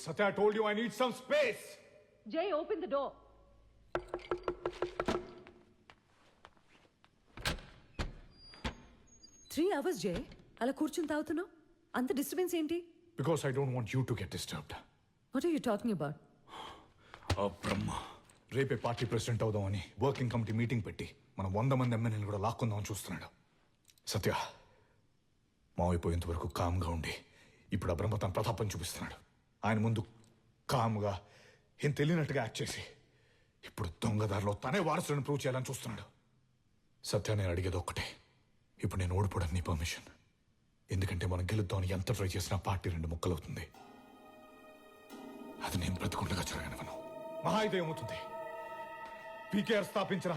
Satya, I told you I need some space. Jay, open the door. Three hours, Jay. అలా కూర్చుని తాగుతున్నావు అంత disturbance ఏంటి? Because I don't want you to get disturbed. What are you talking about? బ్రహ్మ రేపే party president అవుదామని working committee meeting పెట్టి మనం 100 మంది ఎమ్మెల్యేలు కూడా లాక్కుందామని చూస్తున్నాడు. సత్య మావైపోయేంత వరకు కామ్గా ఉండి ఇప్పుడు ఆ బ్రహ్మ తన ప్రతాపం చూపిస్తున్నాడు. ఆయన ముందు కామ్గా ఏం తెలియనట్టుగా యాక్ట్ చేసి ఇప్పుడు దొంగదారిలో తనే వారసులను ప్రూవ్ చేయాలని చూస్తున్నాడు. సత్య నేను అడిగేది ఒక్కటే, ఇప్పుడు నేను ఓడిపోవడానికి నీ పర్మిషన్. ఎందుకంటే మనం గెలుద్దామని ఎంత ట్రై చేసినా పార్టీ 2 ముక్కలవుతుంది. అది నేను బ్రతుకుండగా జరగనివ్వను. మహా అయితే ఏమవుతుంది, పీకేఆర్ స్థాపించిన